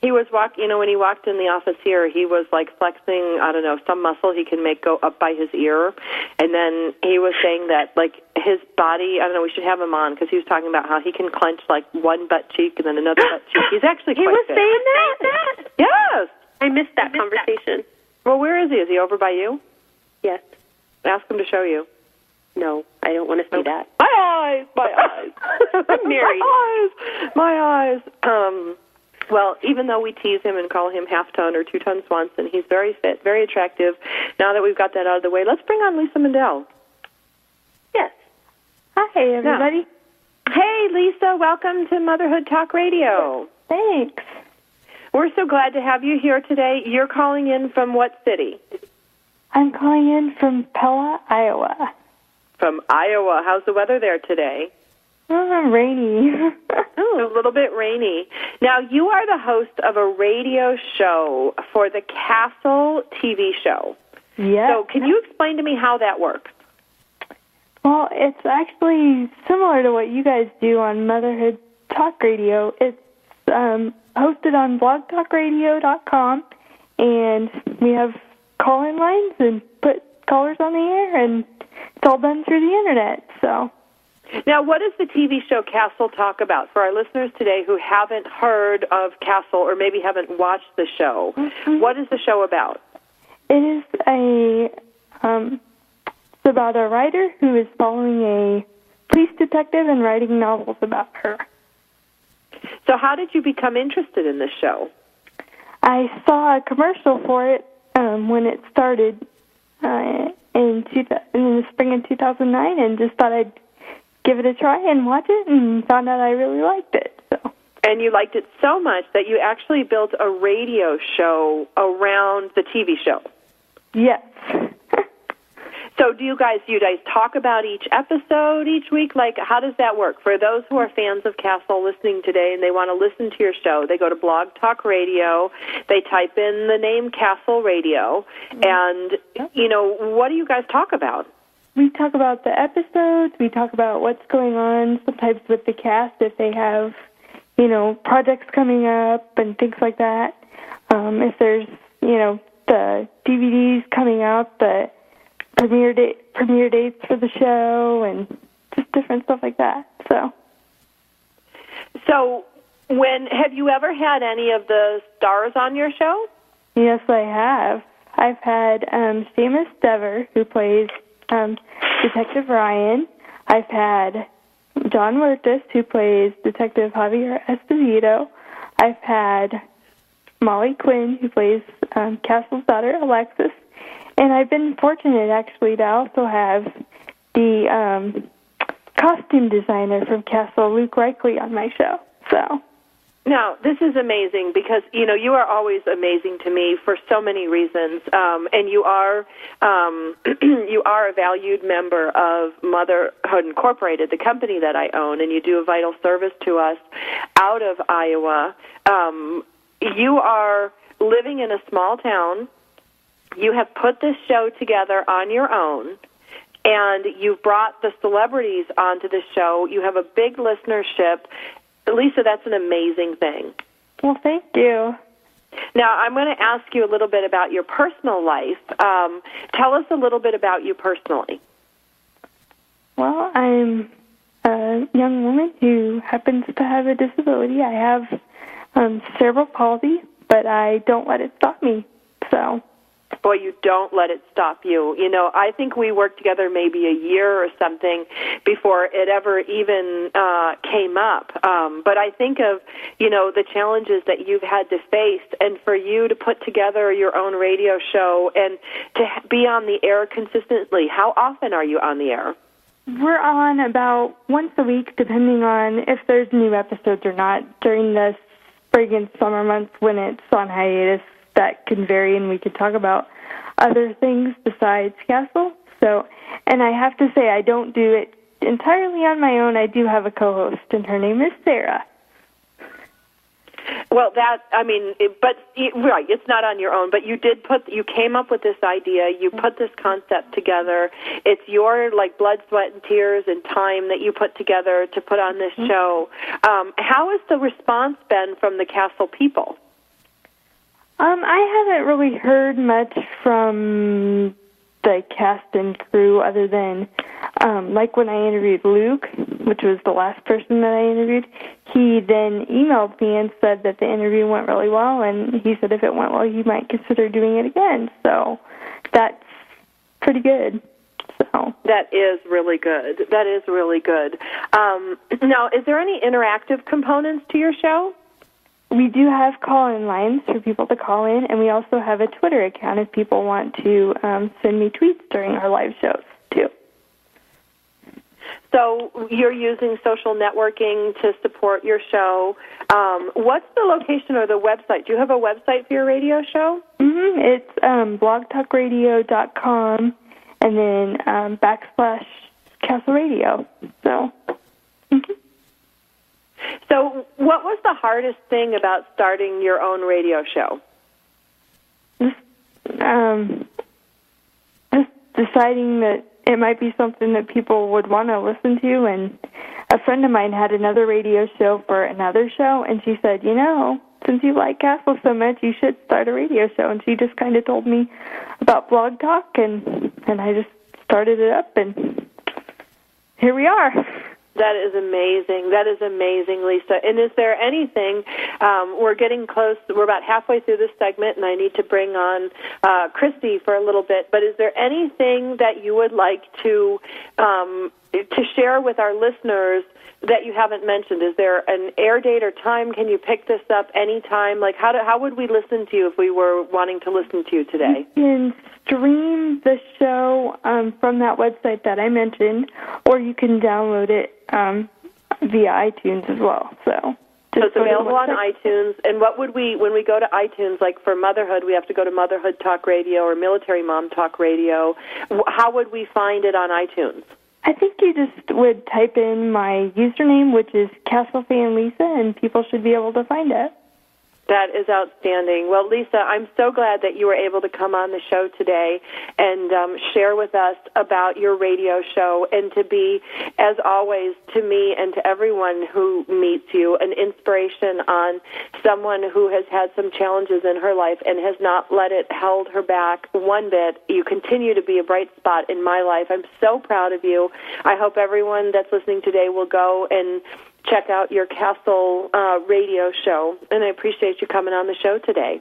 He was when he walked in the office here, he was like flexing, I don't know, some muscle he can make go up by his ear. And then he was saying that, like, his body, I don't know, we should have him on because he was talking about how he can clench, like, one butt cheek and then another butt cheek. He's actually quite was fit. saying that? Yes. I missed that conversation. Well, where is he? Is he over by you? Yes. Ask him to show you. No, I don't want to see that. My eyes! I'm married. My eyes. Well, even though we tease him and call him half-ton or two-ton Swanson, he's very fit, very attractive. Now that we've got that out of the way, let's bring on Lisa Mandel. Yes. Hi, everybody. Yeah. Hey, Lisa, welcome to Motherhood Talk Radio. Thanks. We're so glad to have you here today. You're calling in from what city? I'm calling in from Pella, Iowa. From Iowa. How's the weather there today? Rainy. A little bit rainy. Now, you are the host of a radio show for the Castle TV show. Yes. So can you explain to me how that works? Well, it's actually similar to what you guys do on Motherhood Talk Radio. It's hosted on blogtalkradio.com, and we have call-in lines and put callers on the air, and it's all done through the Internet, so... Now, what does the TV show Castle talk about? For our listeners today who haven't heard of Castle or maybe haven't watched the show, what is the show about? It is it's about a writer who is following a police detective and writing novels about her. So how did you become interested in this show? I saw a commercial for it when it started in the spring of 2009 and just thought I'd give it a try and watch it, and found out I really liked it. So. And you liked it so much that you actually built a radio show around the TV show. Yes. So do you guys talk about each episode each week? Like, how does that work? For those who are fans of Castle listening today and they want to listen to your show, they go to Blog Talk Radio, they type in the name Castle Radio, and, what do you guys talk about? We talk about the episodes, we talk about what's going on, sometimes with the cast if they have, projects coming up and things like that. If there's, the DVDs coming out, the premiere dates for the show, and just different stuff like that. So have you ever had any of the stars on your show? Yes, I have. I've had Seamus Dever, who plays Detective Ryan. I've had John Wirtis, who plays Detective Javier Esposito. I've had Molly Quinn, who plays Castle's daughter, Alexis. And I've been fortunate, actually, to also have the costume designer from Castle, Luke Reichley, on my show. So. Now, this is amazing because, you know, you are always amazing to me for so many reasons, and you are you are a valued member of Motherhood Incorporated, the company that I own, and you do a vital service to us out of Iowa. You are living in a small town. You have put this show together on your own, and you've brought the celebrities onto the show. You have a big listenership. Lisa, that's an amazing thing. Well, thank you. Now, I'm going to ask you a little bit about your personal life. Tell us a little bit about you personally. Well, I'm a young woman who happens to have a disability. I have cerebral palsy, but I don't let it stop me. So. Boy, you don't let it stop you. You know, I think we worked together maybe a year or something before it ever even came up. But I think of, you know, the challenges that you've had to face, and for you to put together your own radio show and to be on the air consistently. How often are you on the air? We're on about once a week, depending on if there's new episodes or not. During the spring and summer months when it's on hiatus, that can vary, and we could talk about other things besides Castle. So, and I have to say, I don't do it entirely on my own. I do have a co-host, and her name is Sarah. Well, right, it's not on your own, but you came up with this idea, you put this concept together. It's your, like, blood, sweat, and tears and time that you put together to put on this show. How has the response been from the Castle people? I haven't really heard much from the cast and crew other than, like when I interviewed Luke, which was the last person that I interviewed, he then emailed me and said that the interview went really well, and he said if it went well, he might consider doing it again. So that's pretty good. So that is really good. That is really good. Now, is there any interactive components to your show? We do have call-in lines for people to call in, and we also have a Twitter account if people want to send me tweets during our live shows, too. So you're using social networking to support your show. What's the location or the website? Do you have a website for your radio show? Mm-hmm. It's blogtalkradio.com and then /Castle Radio. So, So what was the hardest thing about starting your own radio show? Just deciding that it might be something that people would want to listen to. And a friend of mine had another radio show for another show, and she said, you know, since you like Castle so much, you should start a radio show. And she just kind of told me about Blog Talk, and I just started it up, and here we are. That is amazing. That is amazing, Lisa. And is there anything, we're getting close, we're about halfway through this segment, and I need to bring on Christy for a little bit, but is there anything that you would like to share with our listeners that you haven't mentioned? Is there an air date or time? Can you pick this up anytime? Like, how would we listen to you if we were wanting to listen to you today? You can stream the show from that website that I mentioned, or you can download it via iTunes as well. So it's available on iTunes. And what would when we go to iTunes, like for Motherhood, we have to go to Motherhood Talk Radio or Military Mom Talk Radio. How would we find it on iTunes? I think you just would type in my username, which is CastleFanLisa, and people should be able to find it. That is outstanding. Well, Lisa, I'm so glad that you were able to come on the show today and share with us about your radio show, and to be, as always, to me and to everyone who meets you, an inspiration on someone who has had some challenges in her life and has not let it hold her back one bit. You continue to be a bright spot in my life. I'm so proud of you. I hope everyone that's listening today will go and check out your Castle radio show, and I appreciate you coming on the show today.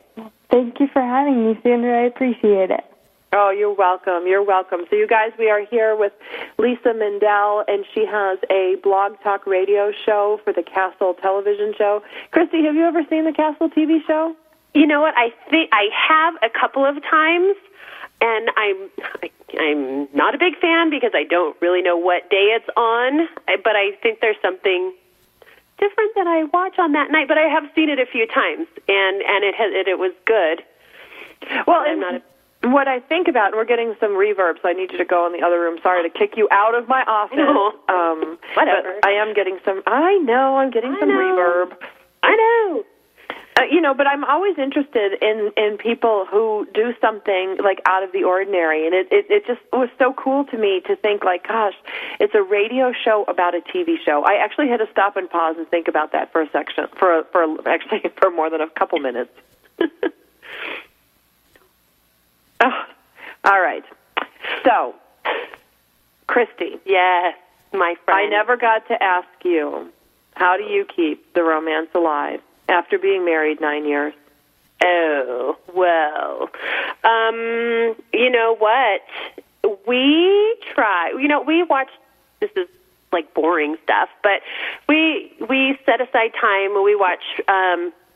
Thank you for having me, Sandra. I appreciate it. Oh, you're welcome. You're welcome. So you guys, we are here with Lisa Mindell, and she has a Blog Talk radio show for the Castle television show. Christy, have you ever seen the Castle TV show? You know what? I think I have a couple of times. And I'm not a big fan because I don't really know what day it's on, but I think there's something different that I watch on that night. But I have seen it a few times, and it was good. Well, and what I think about, and we're getting some reverb, so I need you to go in the other room. Sorry to kick you out of my office. Whatever. But I am getting some. I know I'm getting some reverb. I know. But I'm always interested in people who do something like out of the ordinary, and it just was so cool to me to think like, gosh, it's a radio show about a TV show. I actually had to stop and pause and think about that for a section, for more than a couple minutes. Oh, all right. So, Christy. Yes, my friend. I never got to ask you, how do you keep the romance alive after being married 9 years? Oh, well, you know what? We try. You know, we watch, this is like boring stuff, but we set aside time when we watch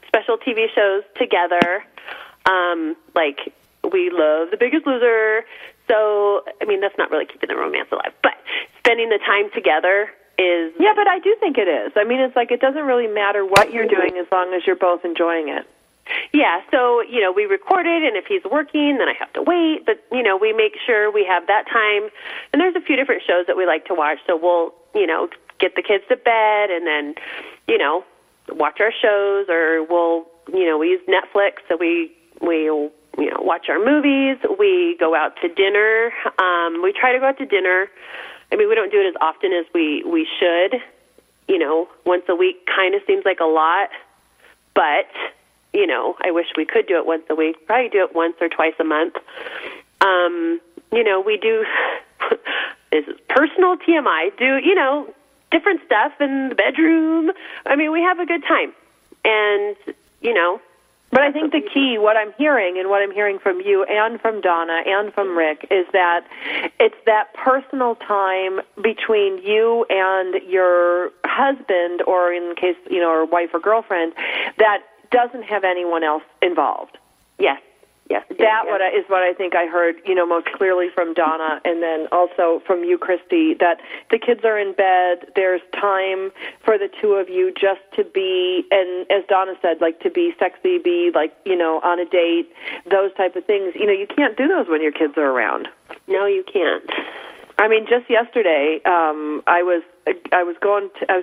special TV shows together, like we love The Biggest Loser. So, I mean, that's not really keeping the romance alive, but spending the time together is... Yeah, but I do think it is. I mean, it's like it doesn't really matter what you're doing as long as you're both enjoying it. Yeah, so, you know, we record it, and if he's working, then I have to wait. But, you know, we make sure we have that time. And there's a few different shows that we like to watch. So we'll, you know, get the kids to bed and then, you know, watch our shows. Or we'll, you know, we use Netflix, so we'll, you know, watch our movies. We go out to dinner. We try to go out to dinner. I mean, we don't do it as often as we should. You know, once a week kind of seems like a lot. But, you know, I wish we could do it once a week. Probably do it once or twice a month. You know, we do, this is personal TMI, do, you know, different stuff in the bedroom. I mean, we have a good time. And, you know. But I think the key, what I'm hearing and what I'm hearing from you and from Donna and from Rick, is that it's that personal time between you and your husband, or in case, you know, or wife or girlfriend, that doesn't have anyone else involved. Yes. Yes. Is what I think I heard, you know, most clearly from Donna, and then also from you, Christy, that the kids are in bed, there's time for the two of you just to be, and as Donna said, like to be sexy, be like, you know, on a date, those type of things. You know, you can't do those when your kids are around. No, you can't. I mean, just yesterday, I was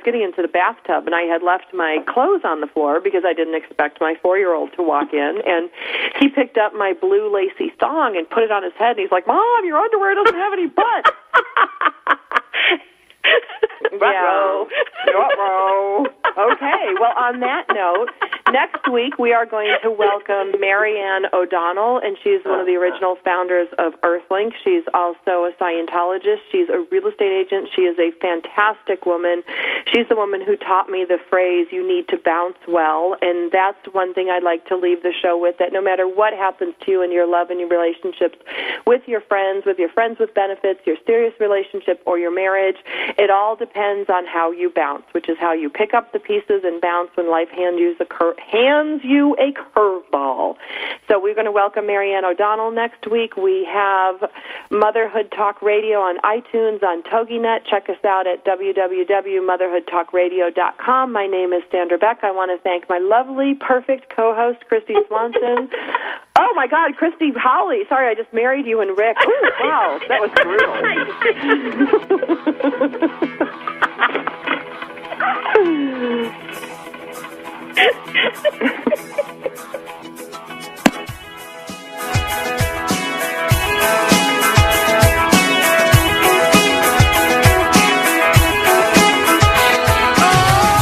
getting into the bathtub, and I had left my clothes on the floor because I didn't expect my 4-year-old to walk in, and he picked up my blue lacy thong and put it on his head, and he's like, "Mom, your underwear doesn't have any butt." Yeah. Okay, well, on that note, next week we are going to welcome Marianne O'Donnell, and she's one of the original founders of Earthlink. She's also a Scientologist. She's a real estate agent. She is a fantastic woman. She's the woman who taught me the phrase, "you need to bounce well," and that's one thing I'd like to leave the show with, that no matter what happens to you in your love and your relationships, with your friends with benefits, your serious relationship, or your marriage, it all depends on how you bounce, which is how you pick up the pieces and bounce when life hands you a curveball. So we're going to welcome Marianne O'Donnell next week. We have Motherhood Talk Radio on iTunes, on TogiNet. Check us out at www.motherhoodtalkradio.com. My name is Sandra Beck. I want to thank my lovely, perfect co-host, Christy Swanson. Oh, my God, Christy Holly. Sorry, I just married you and Rick. Ooh, wow, that was brutal.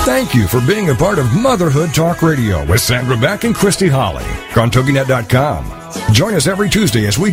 Thank you for being a part of Motherhood Talk Radio with Sandra Beck and Christy Holly on TogiNet.com. Join us every Tuesday as we